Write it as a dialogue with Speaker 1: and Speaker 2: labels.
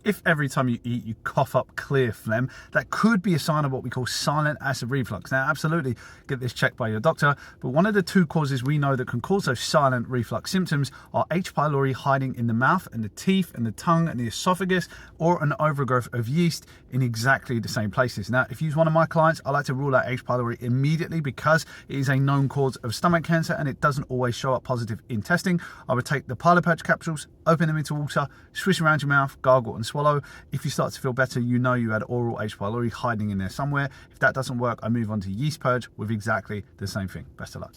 Speaker 1: If every time you eat you cough up clear phlegm, that could be a sign of what we call silent acid reflux. Now, absolutely get this checked by your doctor, but one of the two causes we know that can cause those silent reflux symptoms are H. pylori hiding in the mouth and the teeth and the tongue and the esophagus, or an overgrowth of yeast in exactly the same places. Now, if you use one of my clients, I like to rule out H. pylori immediately because it is a known cause of stomach cancer and it doesn't always show up positive in testing. I would take the Pylopurge capsules, open them into water, swish around your mouth, gargle and swallow. If you start to feel better, you know you had oral H. pylori hiding in there somewhere. If that doesn't work, I move on to yeast purge with exactly the same thing. Best of luck.